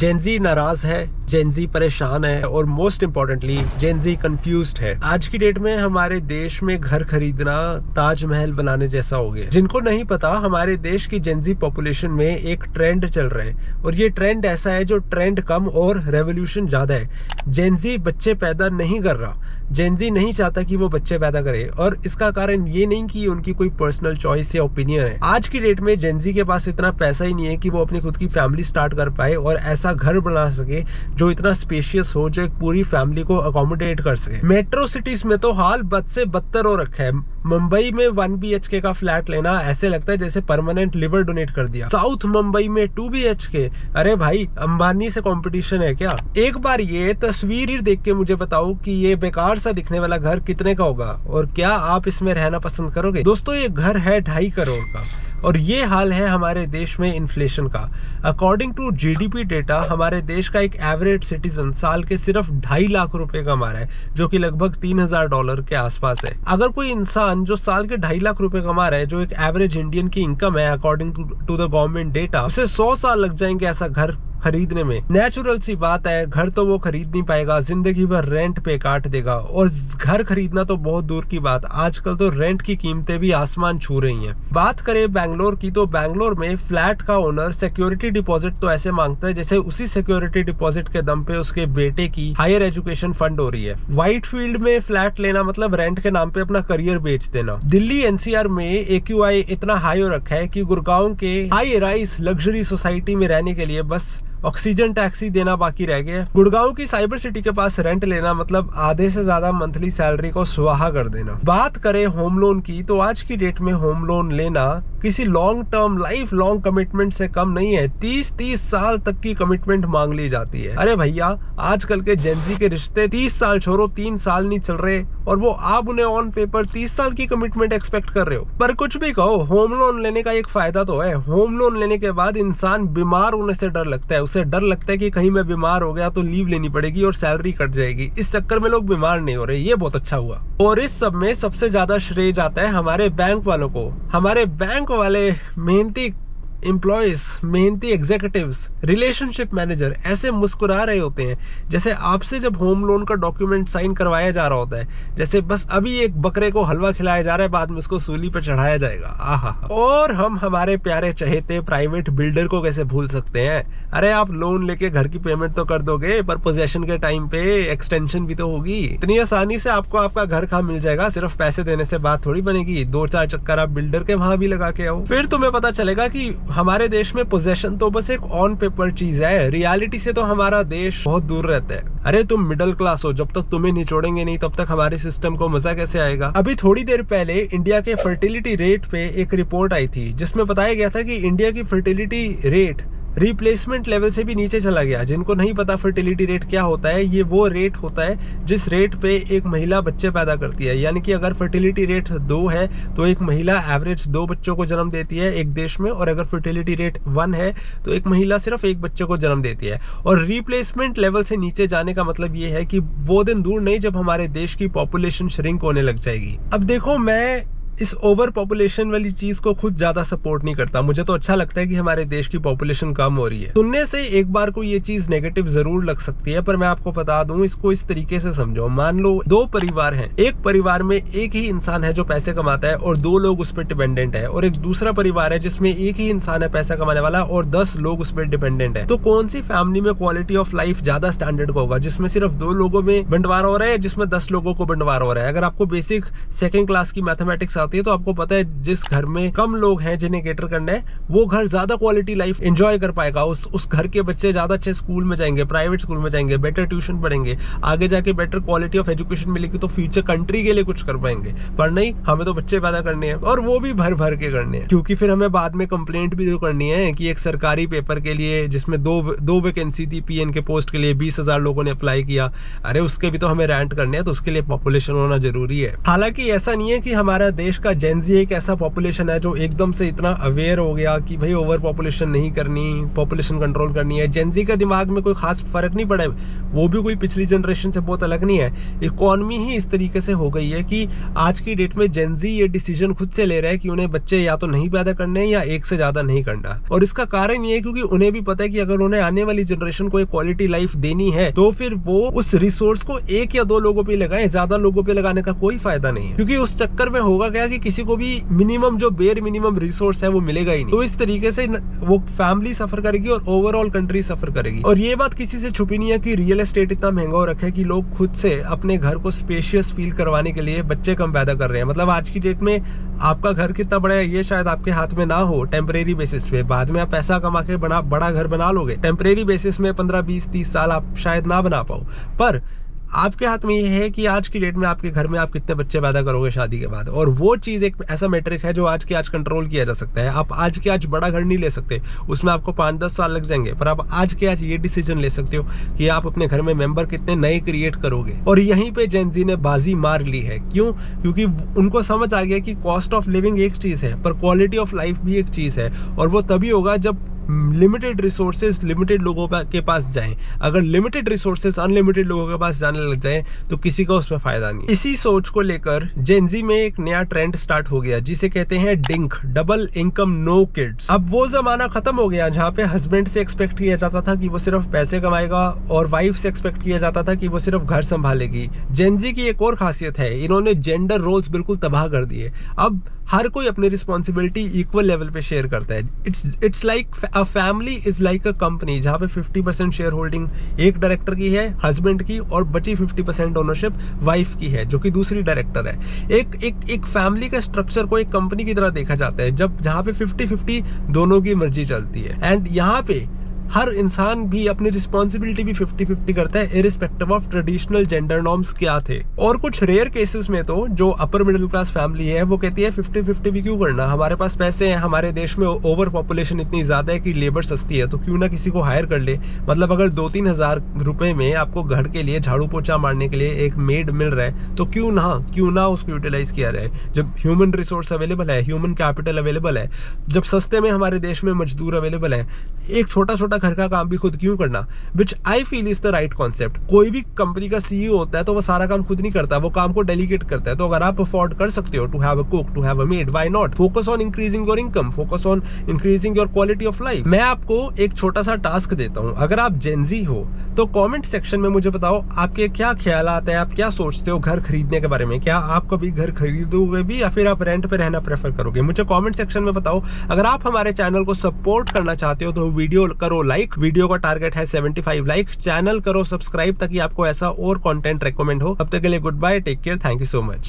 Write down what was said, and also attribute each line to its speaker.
Speaker 1: Gen Z नाराज है, Gen Z परेशान है और मोस्ट इम्पोर्टेंटली जेनजी कंफ्यूज्ड है। आज की डेट में हमारे देश में घर खरीदना ताजमहल बनाने जैसा हो गया। जिनको नहीं पता, हमारे देश की जेनजी पॉपुलेशन में एक ट्रेंड चल रहा है और ये ट्रेंड ऐसा है जो ट्रेंड कम और रेवोल्यूशन ज्यादा है। जेनजी बच्चे पैदा नहीं कर रहा, जेनजी नहीं चाहता कि वो बच्चे पैदा करे और इसका कारण ये नहीं कि उनकी कोई पर्सनल चॉइस या ओपिनियन है। आज की डेट में जेनजी के पास इतना पैसा ही नहीं है कि वो अपनी खुद की फैमिली स्टार्ट कर पाए और ऐसा घर बना सके जो इतना स्पेशियस हो, जो एक पूरी फैमिली को अकोमोडेट कर सके। मेट्रो सिटीज में तो हाल बद से बदतर हो रखा है। मुंबई में 1 BHK का फ्लैट लेना ऐसे लगता है जैसे परमानेंट लिवर डोनेट कर दिया। साउथ मुंबई में 2 BHK, अरे भाई अंबानी से कंपटीशन है क्या? एक बार ये तस्वीर ही देख के मुझे बताओ कि ये बेकार सा दिखने वाला घर कितने का होगा और क्या आप इसमें रहना पसंद करोगे? दोस्तों, ये घर है 2.5 करोड़ का और ये हाल है हमारे देश में इन्फ्लेशन का। अकॉर्डिंग टू GDP डेटा, हमारे देश का एक एवरेज सिटीजन साल के सिर्फ 2.5 लाख रुपए कमा रहा है, जो कि लगभग $3000 के आसपास है। अगर कोई इंसान जो साल के 2.5 लाख रुपए कमा रहा है, जो एक एवरेज इंडियन की इनकम है according to the government data, उसे 100 साल लग जाएंगे ऐसा घर खरीदने में। नेचुरल सी बात है, घर तो वो खरीद नहीं पाएगा, जिंदगी भर रेंट पे काट देगा और घर खरीदना तो बहुत दूर की बात, आजकल तो रेंट की कीमतें भी आसमान छू रही हैं। बात करें बैंगलोर की, तो बैंगलोर में फ्लैट का ओनर सिक्योरिटी डिपॉजिट तो ऐसे मांगता है जैसे उसी सिक्योरिटी डिपॉजिट के दम पे उसके बेटे की हायर एजुकेशन फंड हो रही है। व्हाइट फील्ड में फ्लैट लेना मतलब रेंट के नाम पे अपना करियर बेच देना। दिल्ली NCR में AQI इतना हाई हो रखा है कि गुड़गांव के हाई राइज लग्जरी सोसाइटी में रहने के लिए बस ऑक्सीजन टैक्सी देना बाकी रह गया। गुड़गांव की साइबर सिटी के पास रेंट लेना मतलब आधे से ज्यादा मंथली सैलरी को स्वाहा कर देना। बात करें होम लोन की, तो आज की डेट में होम लोन लेना किसी long term life long commitment से कम नहीं है। 30 साल तक की कमिटमेंट मांग ली जाती है। अरे भैया, आजकल के जेनजी के रिश्ते 30 साल छोड़ो, 3 साल नहीं चल रहे और वो आप उन्हें ऑन पेपर 30 साल की कमिटमेंट एक्सपेक्ट कर रहे हो। पर कुछ भी कहो, होम लोन लेने का एक फायदा तो है। होम लोन लेने के बाद इंसान बीमार होने से डर लगता है। उसे डर लगता है कि कहीं मैं बीमार हो गया तो लीव लेनी पड़ेगी और सैलरी कट जाएगी। इस चक्कर में लोग बीमार नहीं हो रहे, ये बहुत अच्छा हुआ। और इस सब में सबसे ज्यादा श्रेय जाता है हमारे बैंक वालों को। हमारे बैंक वाले मेहनती एम्प्लॉयज, मेहनती एग्जीक्यूटिव्स, रिलेशनशिप मैनेजर ऐसे मुस्कुरा रहे होते हैं जैसे आपसे जब होम लोन का डॉक्यूमेंट साइन करवाया जा रहा होता है, जैसे बस अभी एक बकरे को हलवा खिलाया जा रहा है, बाद में उसको सूली पर चढ़ाया जाएगा। आहा। और हम हमारे प्यारे चहेते प्राइवेट बिल्डर को कैसे भूल सकते हैं? अरे आप लोन लेके घर की पेमेंट तो कर दोगे, पर पोजेशन के टाइम पे एक्सटेंशन भी तो होगी। इतनी आसानी से आपको आपका घर कहाँ मिल जाएगा? सिर्फ पैसे देने से बात थोड़ी बनेगी। 2-4 चक्कर आप बिल्डर के वहां भी लगा के आओ, फिर तुम्हें पता चलेगा कि हमारे देश में पोजेशन तो बस एक ऑन पेपर चीज है, रियलिटी से तो हमारा देश बहुत दूर रहता है। अरे तुम मिडिल क्लास हो, जब तक तुम्हें निचोड़ेंगे नहीं तब तक हमारे सिस्टम को मजा कैसे आएगा? अभी थोड़ी देर पहले इंडिया के फर्टिलिटी रेट पे एक रिपोर्ट आई थी जिसमें बताया गया था कि इंडिया की फर्टिलिटी रेट रिप्लेसमेंट लेवल से भी नीचे चला गया। जिनको नहीं पता फर्टिलिटी रेट क्या होता है, ये वो रेट होता है जिस रेट पे एक महिला बच्चे पैदा करती है। यानी कि अगर फर्टिलिटी रेट 2 है तो एक महिला एवरेज 2 बच्चों को जन्म देती है एक देश में, और अगर फर्टिलिटी रेट 1 है तो एक महिला सिर्फ 1 बच्चे को जन्म देती है। और रिप्लेसमेंट लेवल से नीचे जाने का मतलब ये है कि वो दिन दूर नहीं जब हमारे देश की पॉपुलेशन श्रिंक होने लग जाएगी। अब देखो, मैं इस ओवर पॉपुलेशन वाली चीज को खुद ज्यादा सपोर्ट नहीं करता। मुझे तो अच्छा लगता है कि हमारे देश की पॉपुलेशन कम हो रही है। सुनने से एक बार को ये चीज नेगेटिव जरूर लग सकती है, पर मैं आपको बता दूं, इसको इस तरीके से समझो। मान लो 2 परिवार हैं, एक परिवार में एक ही इंसान है जो पैसे कमाता है और 2 लोग उस पर डिपेंडेंट है, और एक दूसरा परिवार है जिसमें एक ही इंसान है पैसा कमाने वाला और 10 लोग उस पर डिपेंडेंट है। तो कौन सी फैमिली में क्वालिटी ऑफ लाइफ ज्यादा स्टैंडर्ड होगा? जिसमें सिर्फ 2 लोगों में बंटवारा हो रहा है, जिसमें 10 लोगों को बंटवारा हो रहा है? अगर आपको बेसिक 2nd क्लास की मैथमेटिक्स आती है तो आपको पता है जिस घर में कम लोग हैं जिन्हें केटर करना है, वो घर ज्यादा क्वालिटी लाइफ एंजॉय कर पाएगा। उस घर के बच्चे ज्यादा अच्छे स्कूल में जाएंगे, प्राइवेट स्कूल में जाएंगे, बेटर ट्यूशन पढ़ेंगे, आगे जाके बेटर क्वालिटी ऑफ एजुकेशन मिलेगी तो फ्यूचर कंट्री के लिए कुछ कर पाएंगे। पर नहीं, हमें तो बच्चे पैदा करने हैं और वो भी भर भर के करने हैं, क्योंकि फिर हमें बाद में कंप्लेंट भी तो करनी है कि एक सरकारी पेपर के लिए जिसमें दो वैकेंसी थी PN के पोस्ट के लिए 20,000 लोगों ने अप्लाई किया। अरे उसके भी तो हमें रैंट करने हैं, तो उसके लिए पॉपुलेशन होना जरूरी है। हालांकि ऐसा नहीं है कि हमारा देश का जेनजी एक ऐसा पॉपुलेशन है जो एकदम से इतना अवेयर हो गया कि भाई ओवर पॉपुलेशन नहीं करनी, पॉपुलेशन कंट्रोल करनी है। जेनजी का दिमाग में कोई खास फर्क नहीं पड़ा है, वो भी कोई पिछली जनरेशन से बहुत अलग नहीं है। इकोनॉमी ही इस तरीके से हो गई है कि आज की डेट में जेनजी ये डिसीजन खुद से ले रहा है कि उन्हें बच्चे या तो नहीं पैदा करने या एक से ज्यादा नहीं करना। और इसका कारण ये है क्योंकि उन्हें भी पता है कि अगर उन्हें आने वाली जनरेशन को एक क्वालिटी लाइफ देनी है तो फिर वो उस रिसोर्स को 1 या 2 लोगों पे लगाए, ज्यादा लोगों पे लगाने का कोई फायदा नहीं है। क्योंकि उस चक्कर में होगा क्या कि किसी को भी मिनिमम जो बेयर मिनिमम रिसोर्स है वो मिलेगा ही नहीं। तो इस तरीके से वो फैमिली सफर करेगी और ओवरऑल कंट्री सफर करेगी। और ये बात किसी से छुपी नहीं है कि रियल एस्टेट इतना महंगा हो रखा है कि लोग खुद से अपने घर को स्पेशियस फील करवाने के लिए बच्चे कम पैदा कर रहे हैं। मतलब आज की डेट में आपका घर कितना बड़ा है ये शायद आपके हाथ में ना हो टेम्परेरी बेसिस पे, बाद में आप पैसा कमा के बड़ा घर बना लोगे। टेम्परेरी बेसिस में 15, 20, 30 साल आप शायद ना बना पाओ, पर आपके हाथ में ये है कि आज की डेट में आपके घर में आप कितने बच्चे पैदा करोगे शादी के बाद। और वो चीज़ एक ऐसा मैट्रिक है जो आज के आज कंट्रोल किया जा सकता है। आप आज के आज बड़ा घर नहीं ले सकते, उसमें आपको 5-10 साल लग जाएंगे, पर आप आज के आज ये डिसीजन ले सकते हो कि आप अपने घर में मेंबर कितने नए क्रिएट करोगे। और यहीं पे जेनजी ने बाजी मार ली है। क्यों? क्योंकि उनको समझ आ गया कि कॉस्ट ऑफ लिविंग एक चीज़ है पर क्वालिटी ऑफ लाइफ भी एक चीज़ है। और वो तभी होगा जब लिमिटेड रिसोर्सेज लिमिटेड लोगों के पास जाएं। अगर लिमिटेड रिसोर्सेज अनलिमिटेड लोगों के पास जाने लग जाएं तो किसी का उसमें फायदा नहीं। इसी सोच को लेकर जेनजी में एक नया ट्रेंड स्टार्ट हो गया जिसे कहते हैं DINK, double income no kids. अब वो जमाना खत्म हो गया जहाँ पे हस्बैंड से एक्सपेक्ट किया जाता था कि वो सिर्फ पैसे कमाएगा और वाइफ से एक्सपेक्ट किया जाता था कि वो सिर्फ घर संभालेगी। जेनजी की एक और खासियत है, इन्होंने जेंडर रोल्स बिल्कुल तबाह कर दिए। अब हर कोई अपनी रिस्पॉन्सिबिलिटी इक्वल लेवल पे शेयर करता है। It's like a family is like a company जहाँ पे 50% शेयर होल्डिंग एक डायरेक्टर की है, हस्बैंड की, और बची 50% ओनरशिप वाइफ की है जो कि दूसरी डायरेक्टर है। एक फैमिली का स्ट्रक्चर को एक कंपनी की तरह देखा जाता है जब जहाँ पे 50-50 दोनों की मर्जी चलती है। एंड यहाँ पे हर इंसान भी अपनी रिस्पॉन्सिबिलिटी भी 50-50 करता है irrespective of traditional gender norms क्या थे। और कुछ रेयर केसेस में तो जो अपर मिडिल क्लास फैमिली है वो कहती है 50-50 भी क्यों करना, हमारे पास पैसे हैं, हमारे देश में ओवर पॉपुलेशन इतनी ज्यादा है कि लेबर सस्ती है तो क्यों ना किसी को हायर कर ले। मतलब अगर 2-3 हज़ार रुपए में आपको घर के लिए झाड़ू पोछा मारने के लिए एक मेड मिल रहा है तो क्यों ना उसको यूटिलाइज किया जाए। जब ह्यूमन रिसोर्स अवेलेबल है, ह्यूमन कैपिटल अवेलेबल है, जब सस्ते में हमारे देश में मजदूर अवेलेबल है, एक छोटा घर का काम भी खुद क्यों करना, which I feel is the right concept. कोई भी कंपनी का सीईओ होता है तो वो सारा काम खुद नहीं करता, वो काम को डेलीगेट करता है। तो अगर आप अफोर्ड कर सकते हो to have a cook, to have a maid, why not? Focus on increasing your income, focus on increasing your quality of life. मैं आपको एक छोटा सा टास्क देता हूं, अगर आप जेनजी हो तो कमेंट सेक्शन में मुझे बताओ आपके क्या ख्यालात है, आप क्या सोचते हो घर खरीदने के बारे में। क्या आप कभी घर खरीदोगे भी या फिर आप रेंट पे रहना प्रेफर करोगे? मुझे कमेंट सेक्शन में बताओ। अगर आप हमारे चैनल को सपोर्ट करना चाहते हो तो वीडियो करो लाइक, वीडियो का टारगेट है 75 लाइक, चैनल करो सब्सक्राइब ताकि आपको ऐसा और कंटेंट रेकमेंड हो। तब तक के लिए goodbye, take care, thank you so much.